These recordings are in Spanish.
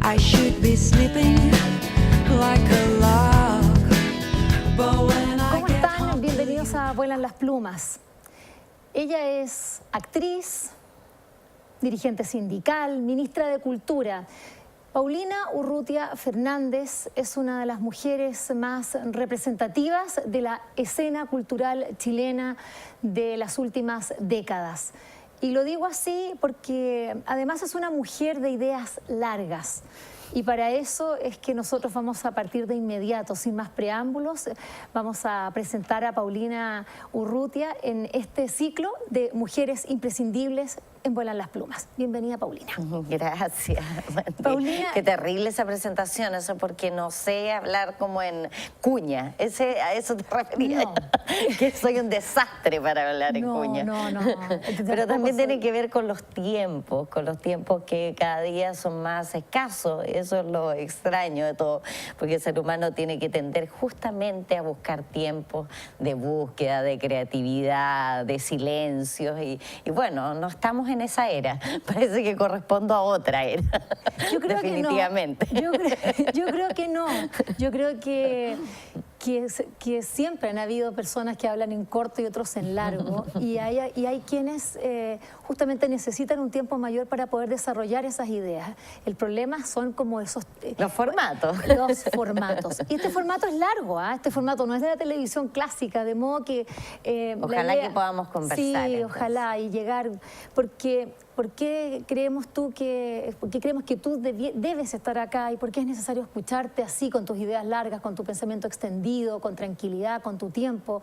I should be sleeping like a log. But when I ¿Cómo get están? home, Bienvenidos a Vuelan las Plumas. Ella es actriz, dirigente sindical, ministra de Cultura. Paulina Urrutia Fernández es una de las mujeres más representativas de la escena cultural chilena de las últimas décadas. Y lo digo así porque además es una mujer de ideas largas. Y para eso es que nosotros vamos a partir de inmediato, sin más preámbulos, vamos a presentar a Paulina Urrutia en este ciclo de Mujeres Imprescindibles en Vuelan las Plumas. Bienvenida, Paulina. Gracias. Paulina. Qué terrible esa presentación, eso porque no sé hablar como en cuña. ¿A eso te referías? No. Que soy un desastre para hablar en cuña. No. Pero también tiene que ver con los tiempos que cada día son más escasos. Eso es lo extraño de todo, porque el ser humano tiene que tender justamente a buscar tiempos de búsqueda, de creatividad, de silencios. Y bueno, no estamos en esa era. Parece que correspondo a otra era. Yo creo definitivamente. Que no. Yo creo que no. Yo creo que siempre han habido personas que hablan en corto y otros en largo, y hay quienes justamente necesitan un tiempo mayor para poder desarrollar esas ideas. El problema son como esos... Los formatos. Los formatos. Y este formato es largo, ¿ah? Este formato no es de la televisión clásica, de modo que... Ojalá que podamos conversar. Sí, entonces. ojalá, y llegar... ¿Por qué creemos que tú debes estar acá y por qué es necesario escucharte así, con tus ideas largas, con tu pensamiento extendido, con tranquilidad, con tu tiempo?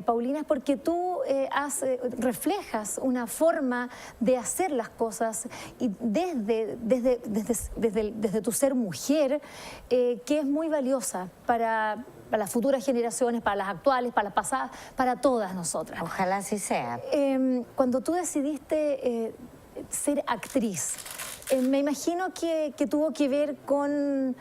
Paulina, es porque tú reflejas una forma de hacer las cosas y desde tu ser mujer, que es muy valiosa para las futuras generaciones, para las actuales, para las pasadas, para todas nosotras. Ojalá así sea. Cuando tú decidiste ser actriz, me imagino que tuvo que ver con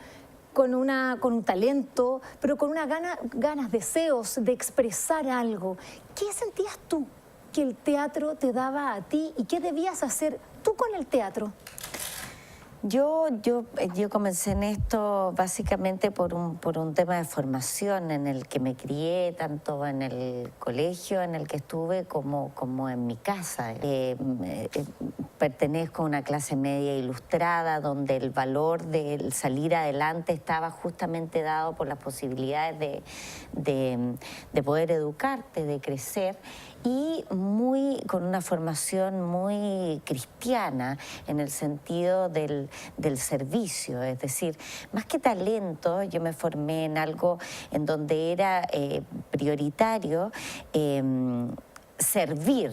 un talento, pero con ganas, deseos de expresar algo. ¿Qué sentías tú que el teatro te daba a ti y qué debías hacer tú con el teatro? Yo comencé en esto básicamente por un tema de formación en el que me crié, tanto en el colegio en el que estuve como en mi casa. Pertenezco a una clase media ilustrada donde el valor del salir adelante estaba justamente dado por las posibilidades de poder educarte, de crecer, y con una formación muy cristiana en el sentido del servicio. Es decir, más que talento, yo me formé en algo en donde era prioritario servir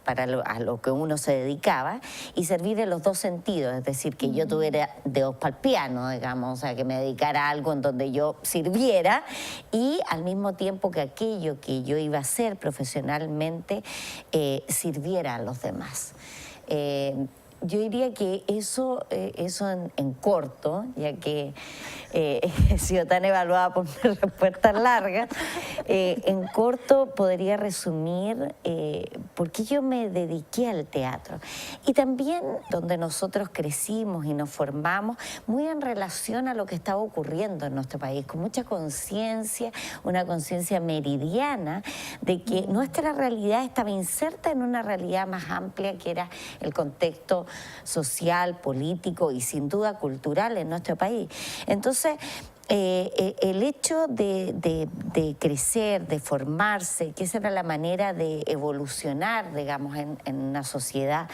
a lo que uno se dedicaba, y servir en los dos sentidos, es decir, que yo tuviera dedos para el piano, digamos, o sea, que me dedicara a algo en donde yo sirviera, y al mismo tiempo que aquello que yo iba a hacer profesionalmente sirviera a los demás. Yo diría que eso en corto, ya que he sido tan evaluada por mis respuestas largas, en corto podría resumir por qué yo me dediqué al teatro. Y también donde nosotros crecimos y nos formamos, muy en relación a lo que estaba ocurriendo en nuestro país, con mucha conciencia, una conciencia meridiana de que nuestra realidad estaba inserta en una realidad más amplia, que era el contexto social, político y sin duda cultural en nuestro país. Entonces, el hecho de crecer, de formarse, que esa era la manera de evolucionar, digamos, en una sociedad,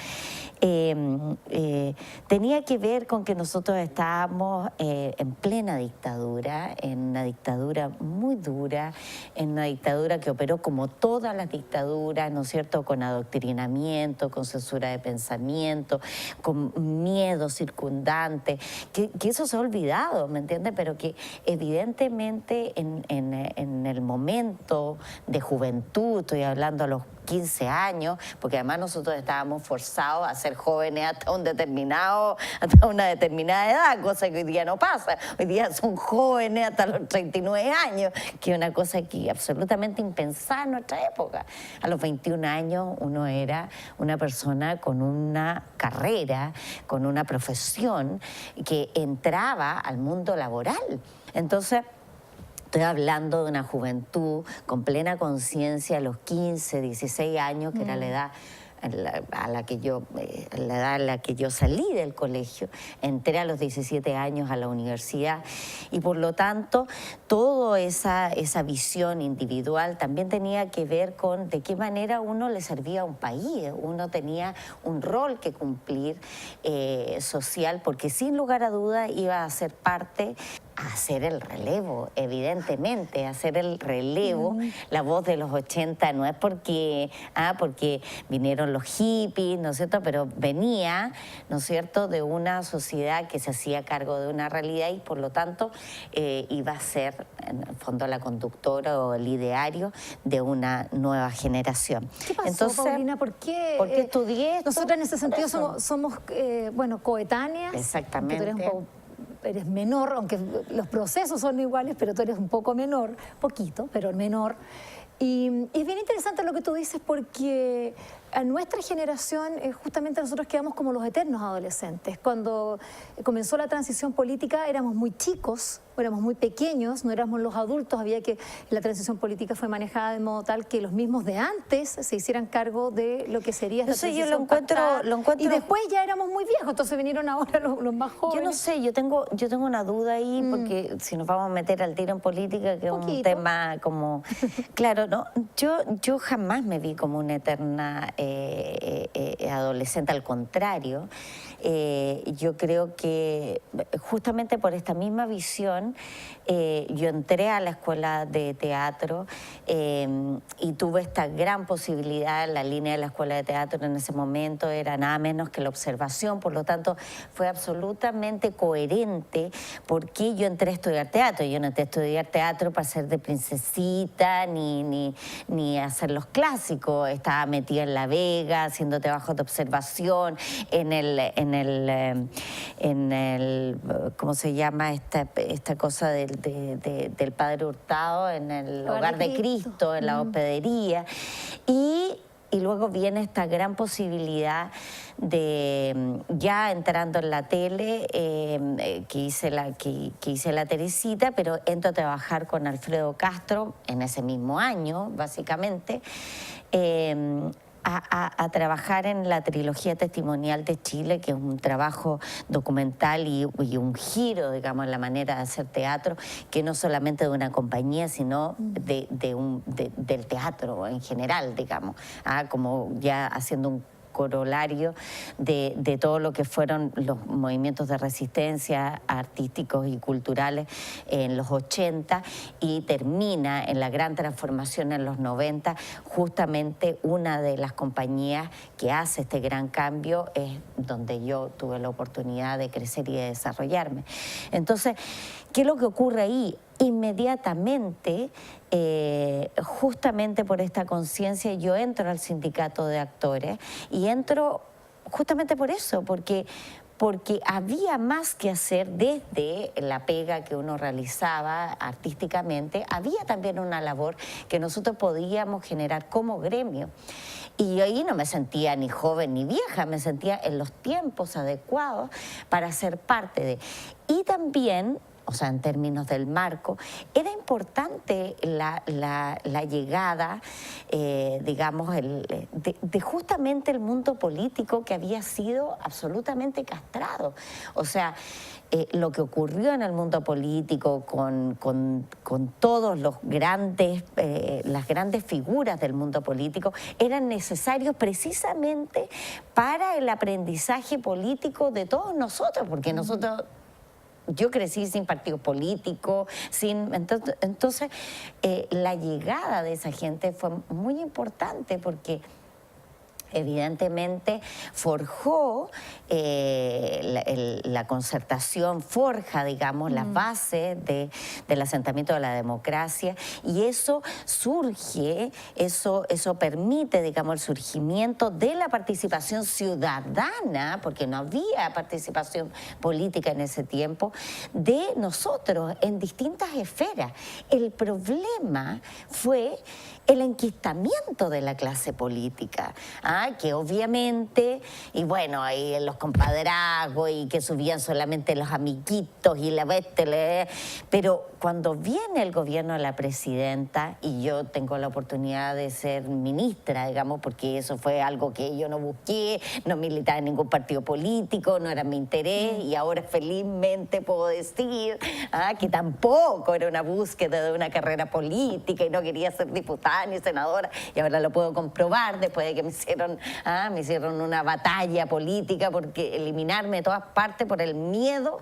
tenía que ver con que nosotros estábamos en plena dictadura, en una dictadura muy dura, en una dictadura que operó como todas las dictaduras, ¿no es cierto?, con adoctrinamiento, con censura de pensamiento, con miedo circundante, que eso se ha olvidado, ¿me entiendes?, pero que evidentemente en el momento de juventud, estoy hablando a los 15 años, porque además nosotros estábamos forzados a ser jóvenes hasta una determinada edad, cosa que hoy día no pasa. Hoy día son jóvenes hasta los 39 años, que es una cosa que absolutamente impensada en nuestra época. A los 21 años uno era una persona con una carrera, con una profesión que entraba al mundo laboral. Entonces, estoy hablando de una juventud con plena conciencia a los 15, 16 años, que era la edad la edad en la que yo salí del colegio. Entré a los 17 años a la universidad y por lo tanto toda esa visión individual también tenía que ver con de qué manera uno le servía a un país. Uno tenía un rol que cumplir social, porque sin lugar a duda iba a ser parte a hacer el relevo, evidentemente, hacer el relevo. La voz de los 80 no es porque vinieron los hippies, ¿no es cierto?, pero venía, ¿no es cierto?, de una sociedad que se hacía cargo de una realidad y por lo tanto iba a ser, en el fondo, la conductora o el ideario de una nueva generación. ¿Qué pasó, entonces, Paulina? ¿Por qué estudié esto? Nosotras en ese sentido somos bueno, coetáneas. Exactamente. Tú eres menor, aunque los procesos son iguales, pero tú eres un poco menor, poquito, pero menor. Y es bien interesante lo que tú dices porque a nuestra generación justamente nosotros quedamos como los eternos adolescentes. Cuando comenzó la transición política éramos muy chicos, éramos muy pequeños, no éramos los adultos, la transición política fue manejada de modo tal que los mismos de antes se hicieran cargo de lo que sería esta transición. Yo lo encuentro... Y después ya éramos muy viejos, entonces vinieron ahora los más jóvenes. Yo no sé, yo tengo una duda ahí, porque si nos vamos a meter al tiro en política, que es un tema como... Claro, ¿no? Yo jamás me vi como una eterna adolescente, al contrario. Yo creo que justamente por esta misma visión yo entré a la escuela de teatro y tuve esta gran posibilidad. La línea de la escuela de teatro en ese momento era nada menos que la observación, por lo tanto fue absolutamente coherente porque yo entré a estudiar teatro. Yo no entré a estudiar teatro para ser de princesita ni hacer los clásicos. Estaba metida en La Vega haciendo trabajos de observación en el ¿cómo se llama esta cosa del Padre Hurtado, en el Hogar de Cristo, en la hospedería, y luego viene esta gran posibilidad de, ya entrando en la tele, que hice la Teresita, pero entro a trabajar con Alfredo Castro en ese mismo año, básicamente, a trabajar en la trilogía testimonial de Chile, que es un trabajo documental y un giro, digamos, en la manera de hacer teatro, que no solamente de una compañía, sino del teatro en general, digamos, como ya haciendo un corolario de todo lo que fueron los movimientos de resistencia artísticos y culturales en los 80 y termina en la gran transformación en los 90. Justamente una de las compañías que hace este gran cambio es donde yo tuve la oportunidad de crecer y de desarrollarme. Entonces, ¿qué es lo que ocurre ahí? Inmediatamente, justamente por esta conciencia, yo entro al sindicato de actores y entro justamente por eso, porque había más que hacer desde la pega que uno realizaba artísticamente, había también una labor que nosotros podíamos generar como gremio. Y ahí no me sentía ni joven ni vieja, me sentía en los tiempos adecuados para ser parte de... Y también, o sea, en términos del marco, era importante la llegada, digamos, de justamente el mundo político que había sido absolutamente castrado. O sea, lo que ocurrió en el mundo político con todos los las grandes figuras del mundo político eran necesarios precisamente para el aprendizaje político de todos nosotros, porque nosotros... Yo crecí sin partido político, entonces la llegada de esa gente fue muy importante porque evidentemente forjó la concertación, forja, digamos, las bases del asentamiento de la democracia, y eso surge, eso permite, digamos, el surgimiento de la participación ciudadana, porque no había participación política en ese tiempo, de nosotros en distintas esferas. El problema fue el enquistamiento de la clase política, que obviamente, y bueno, ahí los compadrazgos y que subían solamente los amiguitos y la bestia, pero cuando viene el gobierno de la presidenta, y yo tengo la oportunidad de ser ministra, digamos, porque eso fue algo que yo no busqué, no militaba en ningún partido político, no era mi interés, y ahora felizmente puedo decir que tampoco era una búsqueda de una carrera política y no quería ser diputada ni senadora, y ahora lo puedo comprobar después de que me hicieron una batalla política porque eliminarme de todas partes por el miedo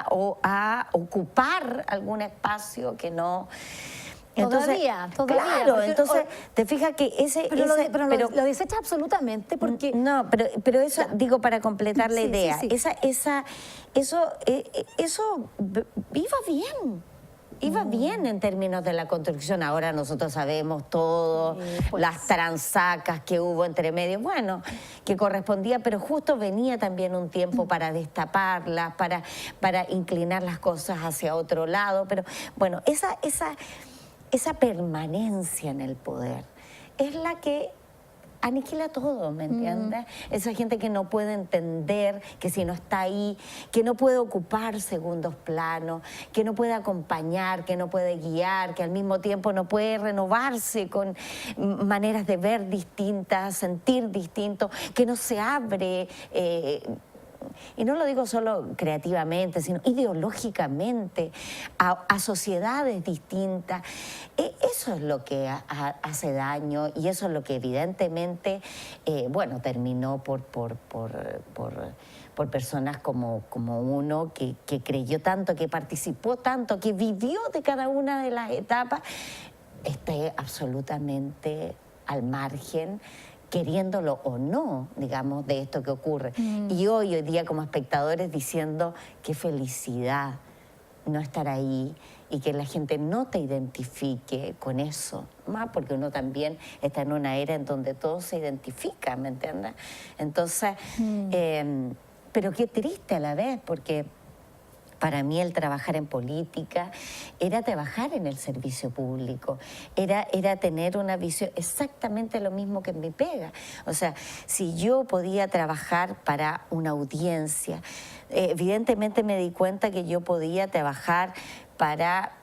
o a ocupar algún espacio que no. Entonces, todavía. Claro, entonces te fijas que lo desechas absolutamente porque... No, pero eso, digo, para completar la idea, sí. eso iba bien. Iba bien en términos de la construcción. Ahora nosotros sabemos todo, las transacas que hubo entre medios, bueno, que correspondía, pero justo venía también un tiempo para destaparlas, para inclinar las cosas hacia otro lado. Pero bueno, esa permanencia en el poder es la que aniquila todo, ¿me entiendes? Esa gente que no puede entender que si no está ahí, que no puede ocupar segundos planos, que no puede acompañar, que no puede guiar, que al mismo tiempo no puede renovarse con maneras de ver distintas, sentir distinto, que no se abre. Y no lo digo solo creativamente, sino ideológicamente, a sociedades distintas. Eso es lo que hace daño, y eso es lo que evidentemente, bueno, terminó por personas como uno que creyó tanto, que participó tanto, que vivió de cada una de las etapas, esté absolutamente al margen, queriéndolo o no, digamos, de esto que ocurre. Y hoy día como espectadores diciendo qué felicidad no estar ahí y que la gente no te identifique con eso, más porque uno también está en una era en donde todo se identifica, ¿me entiendes? Entonces, pero qué triste a la vez, porque para mí el trabajar en política era trabajar en el servicio público, era tener una visión, exactamente lo mismo que en mi pega. O sea, si yo podía trabajar para una audiencia, evidentemente me di cuenta que yo podía trabajar para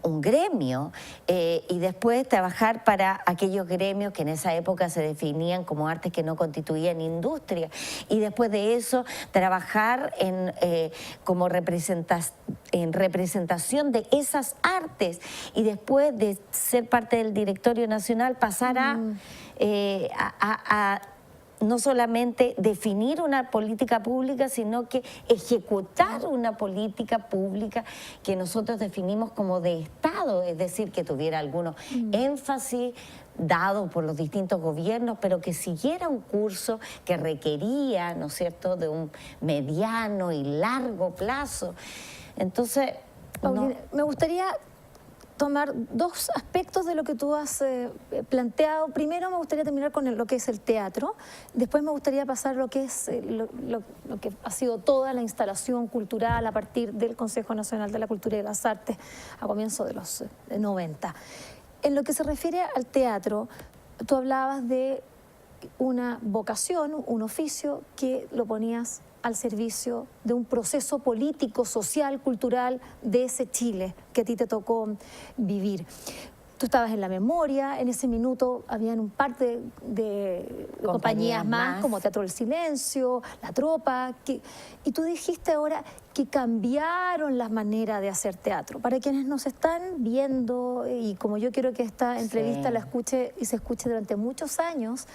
un gremio y después trabajar para aquellos gremios que en esa época se definían como artes que no constituían industria, y después de eso trabajar como representación de esas artes, y después de ser parte del directorio nacional pasar a no solamente definir una política pública, sino que ejecutar una política pública que nosotros definimos como de Estado, es decir, que tuviera algunos énfasis dado por los distintos gobiernos, pero que siguiera un curso que requería, ¿no es cierto?, de un mediano y largo plazo. Entonces, Paulina, me gustaría tomar dos aspectos de lo que tú has planteado. Primero me gustaría terminar con lo que es el teatro, después me gustaría pasar lo que es lo que ha sido toda la instalación cultural a partir del Consejo Nacional de la Cultura y las Artes a comienzos de los 90. En lo que se refiere al teatro, tú hablabas de una vocación, un oficio que lo ponías al servicio de un proceso político, social, cultural de ese Chile que a ti te tocó vivir. Tú estabas en La Memoria, en ese minuto habían un par de compañías más, como Teatro del Silencio, La Tropa, y tú dijiste ahora que cambiaron las maneras de hacer teatro. Para quienes nos están viendo, y como yo quiero que esta entrevista la escuche y se escuche durante muchos años,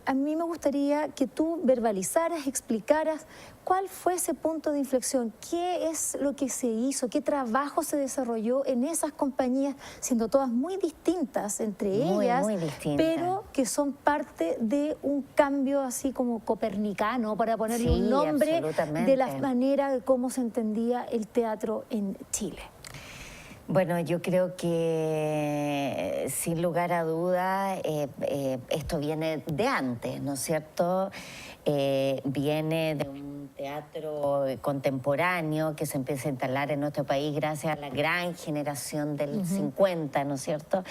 A mí me gustaría que tú verbalizaras, explicaras cuál fue ese punto de inflexión, qué es lo que se hizo, qué trabajo se desarrolló en esas compañías, siendo todas muy distintas entre ellas, muy distintas. pero que son parte de un cambio así como copernicano, para ponerle Sí, un nombre, absolutamente. de la manera de cómo se entendía el teatro en Chile. Bueno, yo creo que sin lugar a duda esto viene de antes, ¿no es cierto? Viene de un teatro contemporáneo que se empieza a instalar en nuestro país gracias a la gran generación del 50, ¿no es cierto?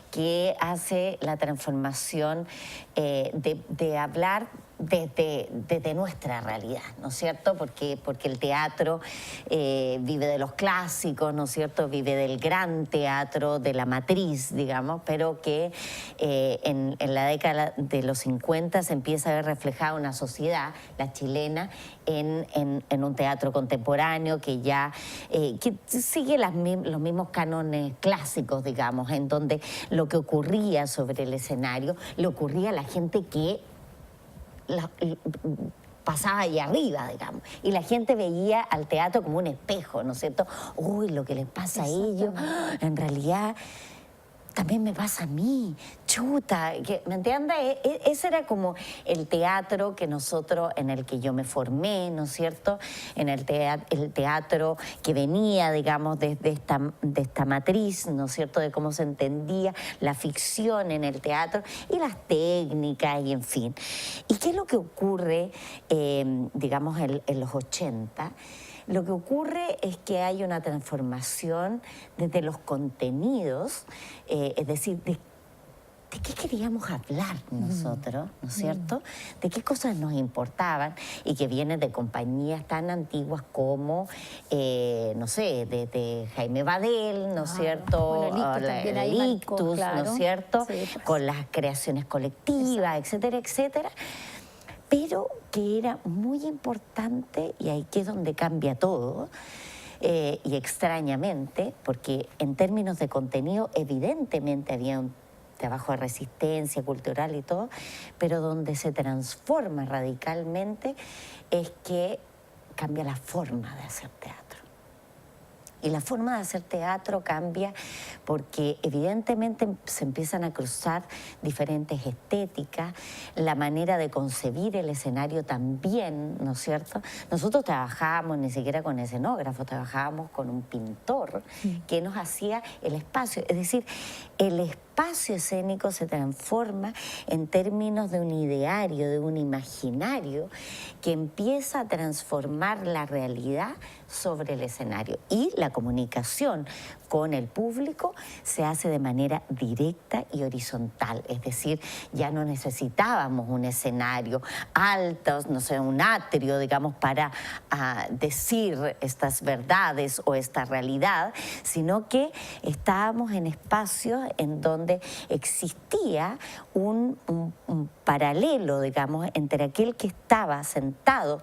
Que hace la transformación de hablar desde nuestra realidad, ¿no es cierto? Porque el teatro vive de los clásicos, ¿no es cierto? Vive del gran teatro, de la matriz, digamos, pero que en la década de los 50 se empieza a ver reflejada una sociedad, la chilena, en un teatro contemporáneo que ya que sigue los mismos cánones clásicos, digamos, en donde lo que ocurría sobre el escenario le ocurría a la gente que pasaba allá arriba, digamos, y la gente veía al teatro como un espejo, ¿no es cierto? Uy, lo que les pasa a ellos, en realidad también me pasa a mí, chuta, ¿me entiendes? Ese era como el teatro que nosotros, en el que yo me formé, ¿no es cierto? En el teatro que venía, digamos, de esta matriz, ¿no es cierto? De cómo se entendía la ficción en el teatro y las técnicas y en fin. ¿Y qué es lo que ocurre, digamos, en los 80? Lo que ocurre es que hay una transformación desde los contenidos, es decir, ¿de qué queríamos hablar nosotros, ¿no es cierto? ¿De qué cosas nos importaban? Y que vienen de compañías tan antiguas como, no sé, de Jaime Badel, ¿no es cierto? Bueno, Lictus también ahí marcó, Lictus, claro. ¿no es cierto? Sí, pues. Con las creaciones colectivas, etcétera, etcétera. Pero que era muy importante, y ahí que es donde cambia todo, y extrañamente, porque en términos de contenido evidentemente había un trabajo de resistencia cultural y todo, pero donde se transforma radicalmente es que cambia la forma de hacer teatro. Y la forma de hacer teatro cambia porque evidentemente se empiezan a cruzar diferentes estéticas, la manera de concebir el escenario también, ¿no es cierto? Nosotros trabajábamos ni siquiera con escenógrafo, trabajábamos con un pintor que nos hacía el espacio. Es decir, el espacio escénico se transforma en términos de un ideario, de un imaginario que empieza a transformar la realidad sobre el escenario, y la comunicación con el público se hace de manera directa y horizontal, es decir, ya no necesitábamos un escenario alto, no sé, un atrio, digamos, para decir estas verdades o esta realidad, sino que estábamos en espacios en donde existía un paralelo, digamos, entre aquel que estaba sentado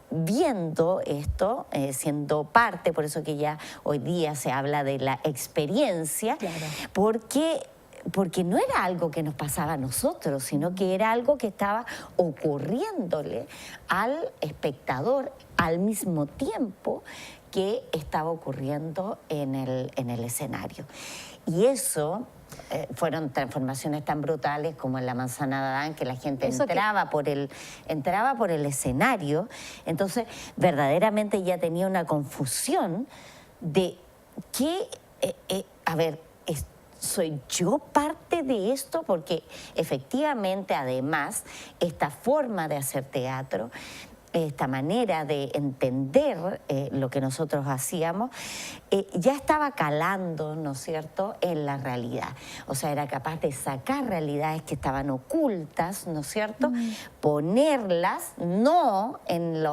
viendo esto, siendo parte, por eso que ya hoy día se habla de la experiencia, Claro. porque no era algo que nos pasaba a nosotros, sino que era algo que estaba ocurriéndole al espectador al mismo tiempo que estaba ocurriendo en el escenario. Y eso fueron transformaciones tan brutales como en La Manzana de Adán, que la gente entraba por el escenario. Entonces, verdaderamente ya tenía una confusión de que, a ver, ¿soy yo parte de esto? Porque efectivamente, además, esta forma de hacer teatro, esta manera de entender lo que nosotros hacíamos, ya estaba calando, ¿no es cierto?, en la realidad. O sea, era capaz de sacar realidades que estaban ocultas, ¿no es cierto?, ponerlas, no en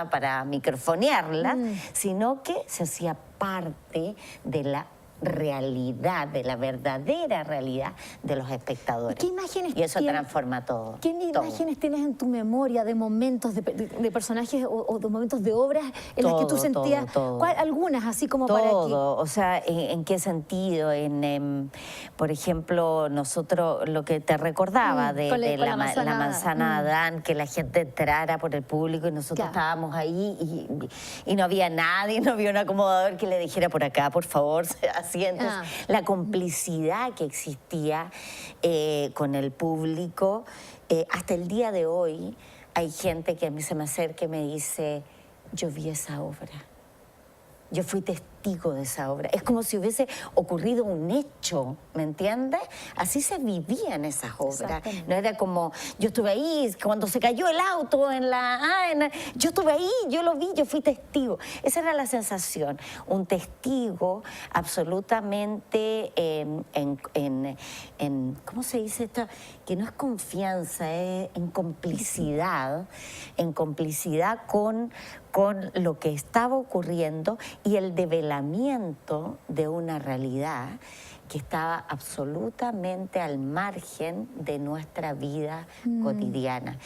para microfonearlas, sino que se hacía parte de la realidad, de la verdadera realidad de los espectadores. ¿Qué imágenes y eso tienes? transforma todo. ¿Qué todo. imágenes tienes en tu memoria de momentos, de personajes o de momentos de obras en las que tú sentías? Todo. Algunas, así como todo, para que... o sea, ¿en qué sentido? Por ejemplo, nosotros, lo que te recordaba de la manzana de Adán, que la gente entrara por el público y nosotros estábamos ahí y no había nadie, no había un acomodador que le dijera por acá, por favor, asientos. La complicidad que existía con el público, hasta el día de hoy hay gente que se me acerca y me dice, yo vi esa obra. Yo fui testigo de esa obra. Es como si hubiese ocurrido un hecho, ¿me entiendes? Así se vivían esas obras. No era como, yo estuve ahí cuando se cayó el auto yo estuve ahí, yo lo vi, yo fui testigo. Esa era la sensación. Un testigo absolutamente ¿cómo se dice esto? Que no es confianza, es en complicidad con lo que estaba ocurriendo y el develamiento de una realidad que estaba absolutamente al margen de nuestra vida cotidiana.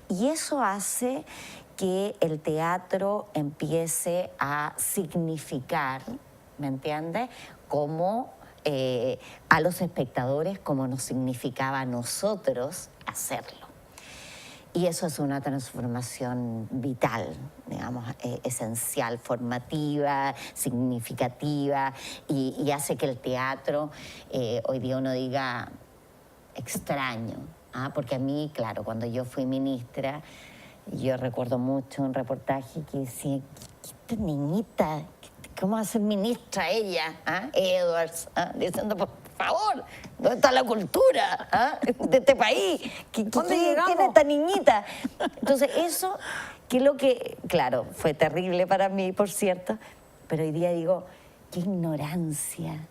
Y eso hace que el teatro empiece a significar, ¿me entiendes?, como a los espectadores, como nos significaba a nosotros hacerlo. Y eso es una transformación vital, digamos, esencial, formativa, significativa, y hace que el teatro, hoy día uno diga, extraño. Porque a mí, claro, cuando yo fui ministra, yo recuerdo mucho un reportaje que decía, esta niñita, ¿cómo va a ser ministra ella? Edwards, diciendo, por favor, ¿dónde está la cultura de este país? ¿Quién es esta niñita? Entonces eso, que es lo que, claro, fue terrible para mí, por cierto, pero hoy día digo, qué ignorancia,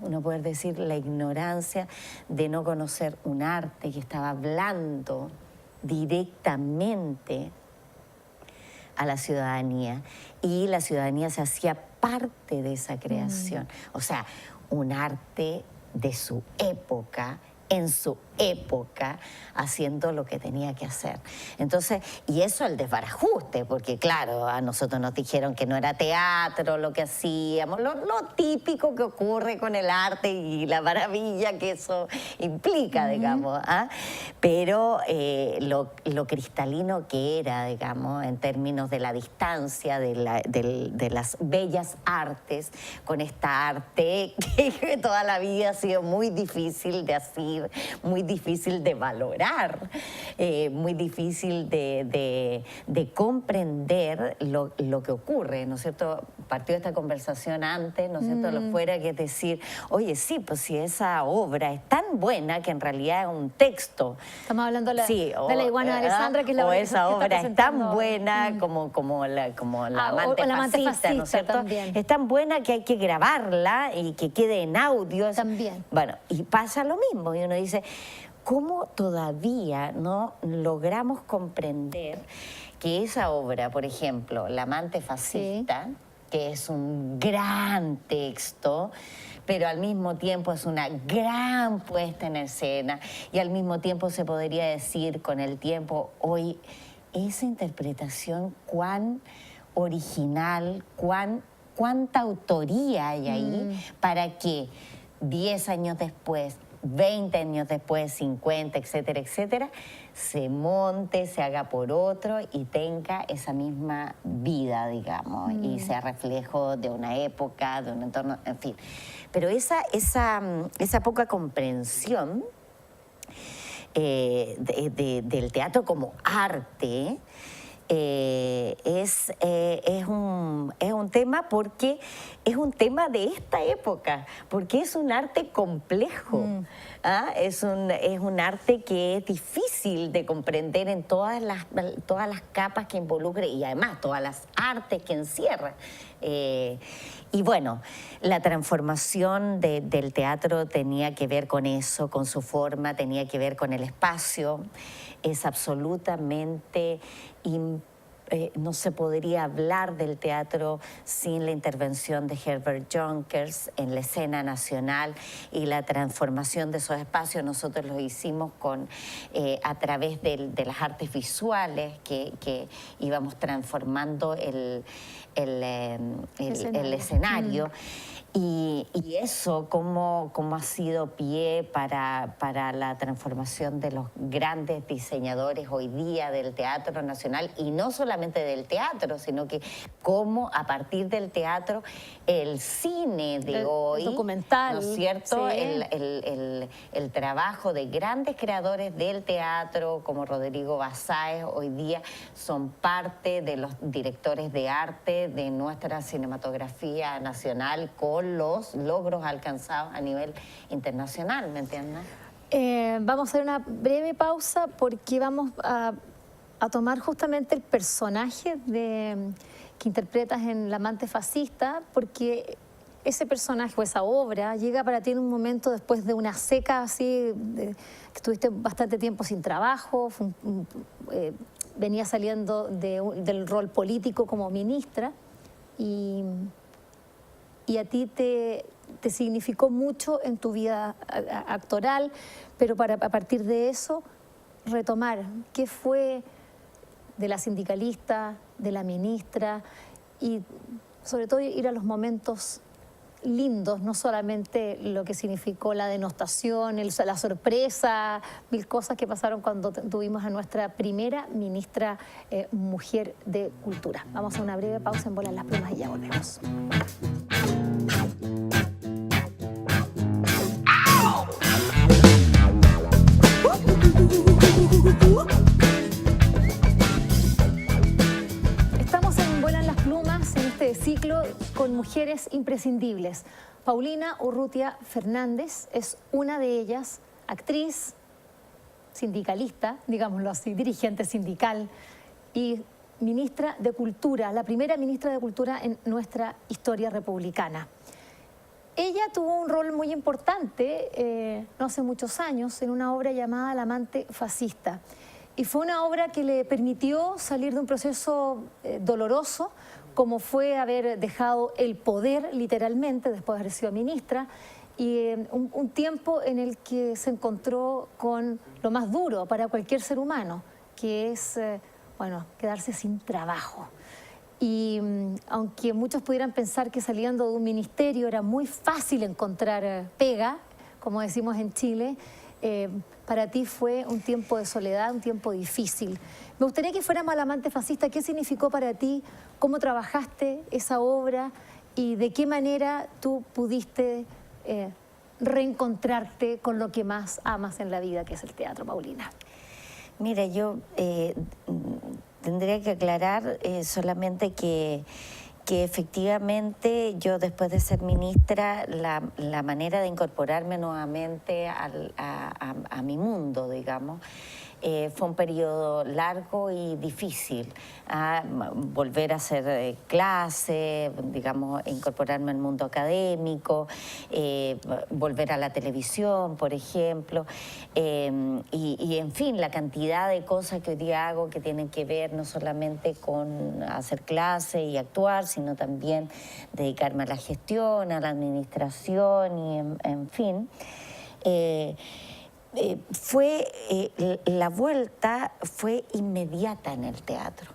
uno puede decir la ignorancia de no conocer un arte que estaba hablando directamente a la ciudadanía, y la ciudadanía se hacía parte de esa creación. O sea, un arte de su época, en su época, haciendo lo que tenía que hacer. Entonces, y eso el desbarajuste, porque claro, a nosotros nos dijeron que no era teatro lo que hacíamos, lo típico que ocurre con el arte y la maravilla que eso implica, digamos. Pero lo cristalino que era, digamos, en términos de la distancia, de las bellas artes, con esta arte que toda la vida ha sido muy difícil de hacer, muy difícil de valorar, muy difícil de comprender lo que ocurre, ¿no es cierto? Partió esta conversación antes, ¿no es cierto?, lo fuera que decir, oye, sí, pues si esa obra es tan buena que en realidad es un texto. Estamos hablando de la iguana de Alessandra, que es la obra esa que obra es tan buena como la amante fascista, ¿no es cierto? También. Es tan buena que hay que grabarla y que quede en audio. También. Bueno, y pasa lo mismo, y uno dice, ¿cómo todavía no logramos comprender que esa obra, por ejemplo, La amante fascista, que es un gran texto, pero al mismo tiempo es una gran puesta en escena, y al mismo tiempo se podría decir con el tiempo, hoy, esa interpretación cuán original, cuánta autoría hay ahí para que 10 años después, 20 años después, 50, etcétera, etcétera, se monte, se haga por otro y tenga esa misma vida, digamos, y sea reflejo de una época, de un entorno, en fin. Pero esa poca comprensión del teatro como arte es un tema, porque es un tema de esta época, porque es un arte complejo. Es un arte que es difícil de comprender en todas las capas que involucre, y además todas las artes que encierra. Y bueno, la transformación del teatro tenía que ver con eso, con su forma, tenía que ver con el espacio. Es absolutamente no se podría hablar del teatro sin la intervención de Herbert Jonkers en la escena nacional y la transformación de esos espacios. Nosotros lo hicimos a través de las artes visuales que íbamos transformando el escenario. Y eso, cómo ha sido pie para la transformación de los grandes diseñadores hoy día del Teatro Nacional, y no solamente del teatro, sino que cómo a partir del teatro el cine de hoy, documental, ¿no es cierto? sí. El trabajo de grandes creadores del teatro como Rodrigo Basáez hoy día son parte de los directores de arte de nuestra cinematografía nacional, con los logros alcanzados a nivel internacional, ¿me entiendes? Vamos a hacer una breve pausa porque vamos a tomar justamente el personaje que interpretas en La amante fascista, porque ese personaje o esa obra llega para ti en un momento después de una seca así, que estuviste bastante tiempo sin trabajo, venía saliendo del rol político como ministra, y a ti te significó mucho en tu vida actoral, pero a partir de eso retomar qué fue de la sindicalista, de la ministra, y sobre todo ir a los momentos lindos, no solamente lo que significó la denostación, la sorpresa, mil cosas que pasaron cuando tuvimos a nuestra primera ministra mujer de Cultura. Vamos a una breve pausa en Vuelan las Plumas y ya volvemos. Estamos en Vuelan las Plumas, en este ciclo con mujeres imprescindibles. Paulina Urrutia Fernández es una de ellas, actriz, sindicalista, digámoslo así, dirigente sindical y ministra de Cultura, la primera ministra de Cultura en nuestra historia republicana. Ella tuvo un rol muy importante, no hace muchos años, en una obra llamada La amante fascista. Y fue una obra que le permitió salir de un proceso doloroso, como fue haber dejado el poder literalmente, después de haber sido ministra, y un tiempo en el que se encontró con lo más duro para cualquier ser humano, que es, quedarse sin trabajo. Y aunque muchos pudieran pensar que saliendo de un ministerio era muy fácil encontrar pega, como decimos en Chile, para ti fue un tiempo de soledad, un tiempo difícil. Me gustaría que fuéramos a La amante fascista. ¿Qué significó para ti? ¿Cómo trabajaste esa obra? ¿Y de qué manera tú pudiste reencontrarte con lo que más amas en la vida, que es el teatro, Paulina? Mira, yo tendría que aclarar solamente que efectivamente yo, después de ser ministra, la manera de incorporarme nuevamente a mi mundo, digamos, fue un periodo largo y difícil. Volver a hacer clase, digamos, incorporarme al mundo académico, volver a la televisión, por ejemplo, y en fin, la cantidad de cosas que hoy día hago que tienen que ver no solamente con hacer clase y actuar, sino también dedicarme a la gestión, a la administración y en fin. La vuelta fue inmediata en el teatro.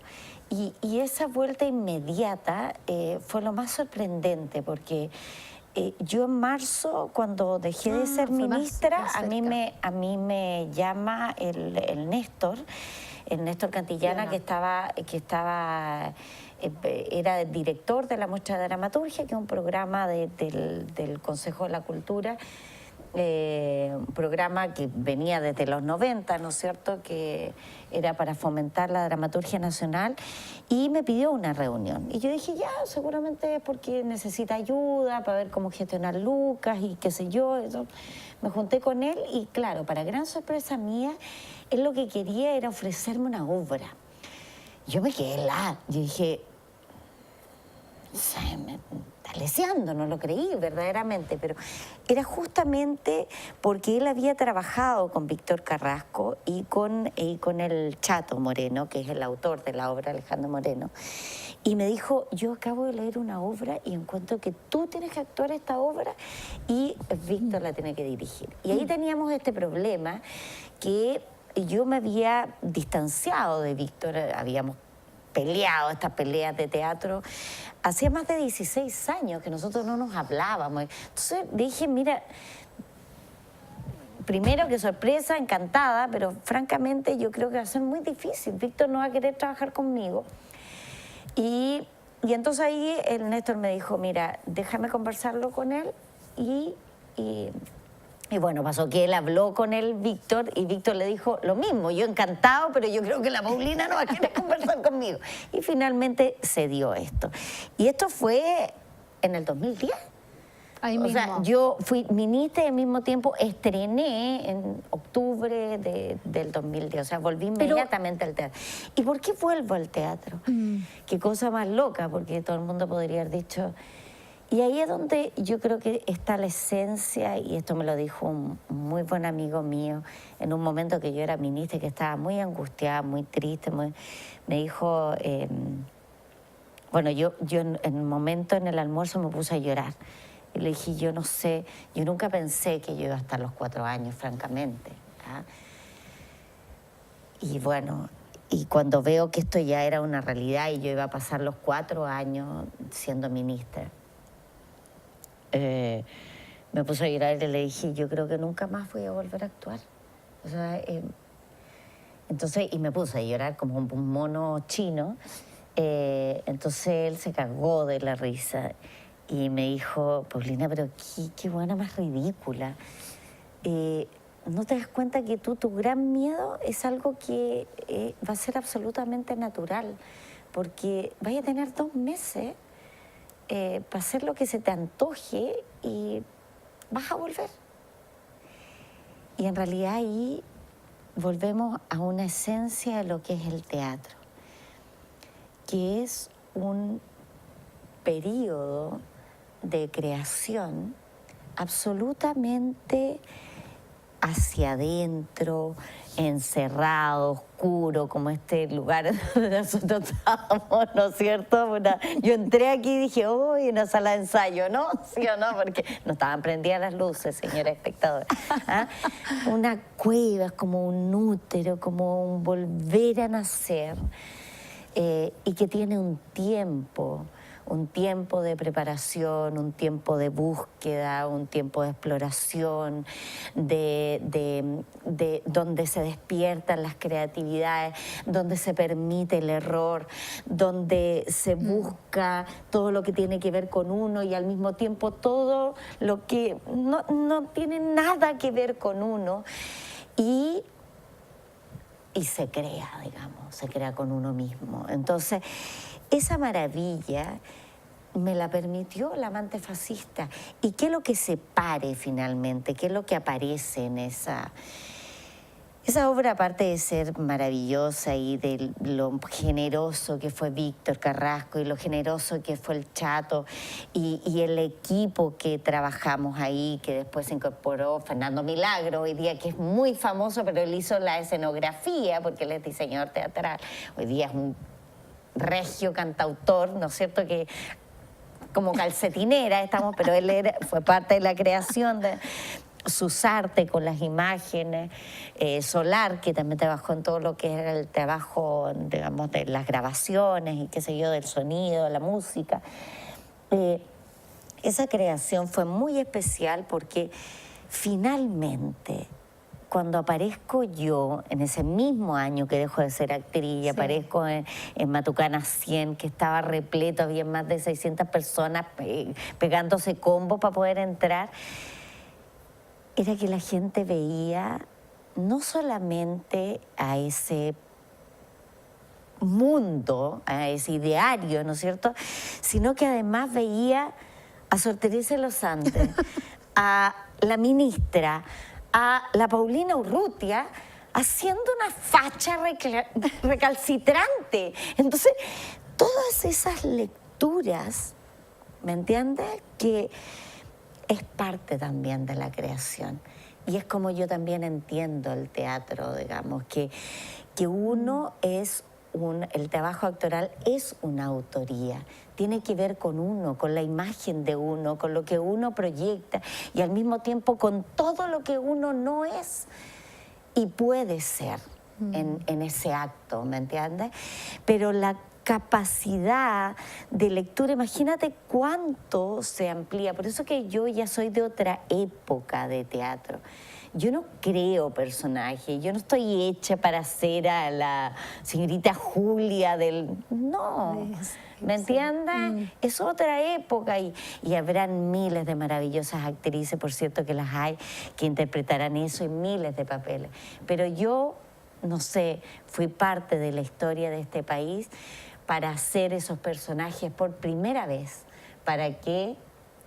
Y esa vuelta inmediata fue lo más sorprendente, porque yo en marzo, cuando dejé de ser ministra, a mí me llama el Néstor Cantillana, que era el director de la Muestra de Dramaturgia, que es un programa del Consejo de la Cultura, un programa que venía desde los 90, ¿no es cierto?, que era para fomentar la dramaturgia nacional, y me pidió una reunión. Y yo dije, ya, seguramente es porque necesita ayuda para ver cómo gestionar lucas y qué sé yo. Eso. Me junté con él y, claro, para gran sorpresa mía, él lo que quería era ofrecerme una obra. Yo me quedé helada. Yo dije, cabeceando, no lo creí verdaderamente, pero era justamente porque él había trabajado con Víctor Carrasco y con el Chato Moreno, que es el autor de la obra, Alejandro Moreno, y me dijo, yo acabo de leer una obra y encuentro que tú tienes que actuar esta obra y Víctor la tiene que dirigir. Y ahí teníamos este problema que yo me había distanciado de Víctor, habíamos peleado estas peleas de teatro. Hacía más de 16 años que nosotros no nos hablábamos. Entonces dije, mira, primero que sorpresa, encantada, pero francamente yo creo que va a ser muy difícil. Víctor no va a querer trabajar conmigo. Y entonces ahí el Néstor me dijo, mira, déjame conversarlo con él y bueno, pasó que él habló con él, Víctor, y Víctor le dijo lo mismo, yo encantado, pero yo creo que la Paulina no va a querer conversar conmigo. Y finalmente se dio esto. Y esto fue en el 2010. Ahí O mismo. sea, yo fui ministra y al mismo tiempo estrené en octubre del 2010. O sea, volví inmediatamente al teatro. ¿Y por qué vuelvo al teatro? Qué cosa más loca, porque todo el mundo podría haber dicho... Y ahí es donde yo creo que está la esencia, y esto me lo dijo un muy buen amigo mío, en un momento que yo era ministra y que estaba muy angustiada, muy triste, me dijo, bueno, yo en un momento en el almuerzo me puse a llorar. Y le dije, yo no sé, yo nunca pensé que yo iba a estar los 4 años, francamente. ¿Ah? Y bueno, y cuando veo que esto ya era una realidad y yo iba a pasar los 4 años siendo ministra, me puse a llorar y le dije, yo creo que nunca más voy a volver a actuar. O sea, entonces, y me puse a llorar como un mono chino. Entonces él se cagó de la risa y me dijo, Paulina, pero qué buena más ridícula. ¿No te das cuenta que tu gran miedo es algo que va a ser absolutamente natural? Porque vaya a tener 2 meses para hacer lo que se te antoje y vas a volver. Y en realidad ahí volvemos a una esencia de lo que es el teatro, que es un periodo de creación absolutamente hacia adentro, encerrado, oscuro, como este lugar donde nosotros estábamos, ¿no es cierto? Yo entré aquí y dije, uy, una sala de ensayo, ¿no? ¿Sí o no? Porque no estaban prendidas las luces, señores espectadores. ¿Ah? Una cueva, es como un útero, como un volver a nacer, y que tiene un tiempo de preparación, un tiempo de búsqueda, un tiempo de exploración, de donde se despiertan las creatividades, donde se permite el error, donde se busca todo lo que tiene que ver con uno y al mismo tiempo todo lo que no tiene nada que ver con uno. Y se crea, digamos, se crea con uno mismo. Entonces, esa maravilla me la permitió el amante fascista. ¿Y qué es lo que se pare finalmente? ¿Qué es lo que aparece en esa obra, aparte de ser maravillosa y de lo generoso que fue Víctor Carrasco y lo generoso que fue el Chato y el equipo que trabajamos ahí, que después se incorporó Fernando Milagro, hoy día que es muy famoso, pero él hizo la escenografía porque él es diseñador teatral. Hoy día es un regio cantautor, ¿no es cierto?, que como calcetinera estamos, pero él fue parte de la creación de sus artes con las imágenes, Solar, que también trabajó en todo lo que era el trabajo, digamos, de las grabaciones y qué sé yo, del sonido, la música. Esa creación fue muy especial porque finalmente, cuando aparezco yo, en ese mismo año que dejo de ser actriz, y aparezco en Matucana 100, que estaba repleto, había más de 600 personas pegándose combos para poder entrar, era que la gente veía no solamente a ese mundo, a ese ideario, ¿no es cierto?, sino que además veía a Sor Teresa de los Andes, a la ministra, a la Paulina Urrutia haciendo una facha recalcitrante. Entonces, todas esas lecturas ¿me entiendes? Que es parte también de la creación. Y es como yo también entiendo el teatro, digamos, que uno es el trabajo actoral es una autoría, tiene que ver con uno, con la imagen de uno, con lo que uno proyecta y al mismo tiempo con todo lo que uno no es y puede ser en ese acto, ¿me entiendes? Pero la capacidad de lectura, imagínate cuánto se amplía, por eso que yo ya soy de otra época de teatro. Yo no creo personajes, yo no estoy hecha para ser a la señorita Julia del... No, ¿me entiendes? Es otra época y habrán miles de maravillosas actrices, por cierto que las hay, que interpretarán eso en miles de papeles. Pero yo, no sé, fui parte de la historia de este país para hacer esos personajes por primera vez, para que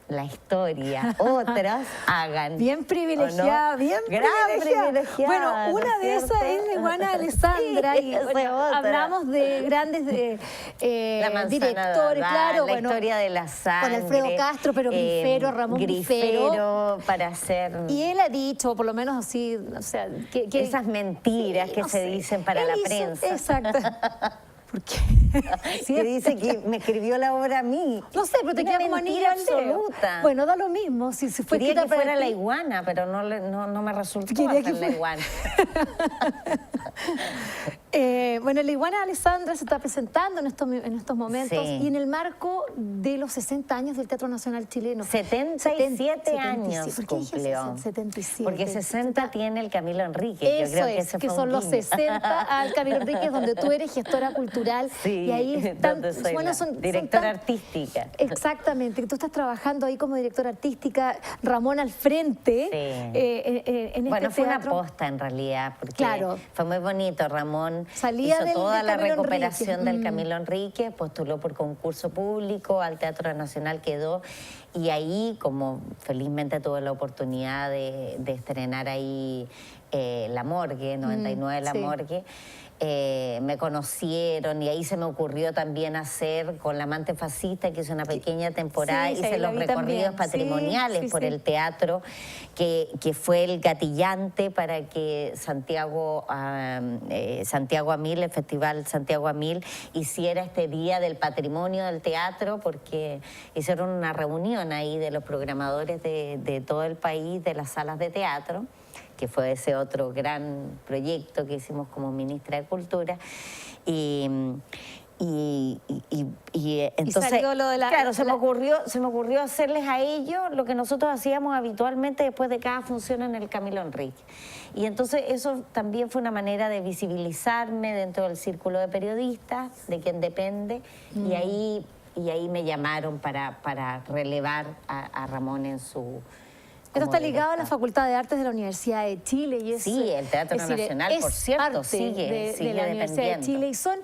la historia, otras hagan. Bien privilegiada, bien privilegiada. Bueno, una de esas es la iguana Alessandra. Sí, y bueno, hablamos de grandes directores, claro. La historia de la sangre. Con Alfredo Castro, pero Grifero, Ramón Grifero. Para hacer... Y él ha dicho, por lo menos así, o sea... que esas mentiras sí, que no se sé. dicen para la prensa. Exacto. ¿Por qué? Que dice que me escribió la obra a mí. No sé, pero te queda como anillo al dedo. Absoluta. Bueno, da lo mismo. Si fue Quería escrita que para fuera ti. la iguana, pero no me resultó Quería hacer que la fuera- iguana. Bueno, la iguana Alessandra se está presentando en estos momentos Sí. y en el marco de los 60 años del Teatro Nacional Chileno. 77 años 77. ¿Por qué dije cumplió. 77? Porque 60 tiene el Camilo Enrique. Eso Yo creo que es, ese que fue son un los guiño. 60 al Camilo Enríquez, donde tú eres gestora cultural. Sí, y ahí están, donde soy la son directora tan- artística. Exactamente, que tú estás trabajando ahí como directora artística, Ramón al frente, Sí. en Bueno, este fue una teatro. aposta en realidad, porque Claro. fue muy bonito. Ramón Salía hizo del toda la Camilo recuperación Enríquez. del Camilo Enrique, postuló por concurso público, al Teatro Nacional quedó, y ahí, como felizmente tuve la oportunidad de estrenar ahí La Morgue, 99 La sí. Morgue, me conocieron y ahí se me ocurrió también hacer con La Amante Fascista, que hizo una pequeña temporada, Sí, sí, hice ahí la los vi recorridos también. patrimoniales Sí, sí, por sí. el teatro, que fue el gatillante para que Santiago Amil, el Festival Santiago Amil, hiciera este Día del Patrimonio del Teatro, porque hicieron una reunión ahí de los programadores de todo el país, de las salas de teatro, que fue ese otro gran proyecto que hicimos como ministra de Cultura. Y entonces, salió lo de la- claro, se la- me ocurrió hacerles a ellos lo que nosotros hacíamos habitualmente después de cada función en el Camilo Enrique. Y entonces eso también fue una manera de visibilizarme dentro del círculo de periodistas, de quien depende, y ahí me llamaron para relevar a Ramón en su... Esto como está ligado a la director. Facultad de Artes de la Universidad de Chile. Y es, Sí, el Teatro es decir, Nacional, por es cierto, parte sigue de la Universidad de dependiendo. Chile. Y son,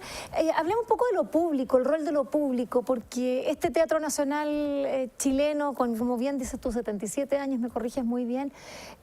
hablemos un poco de lo público, el rol de lo público, porque este Teatro Nacional chileno, con, como bien dices tú, 77 años, me corriges muy bien,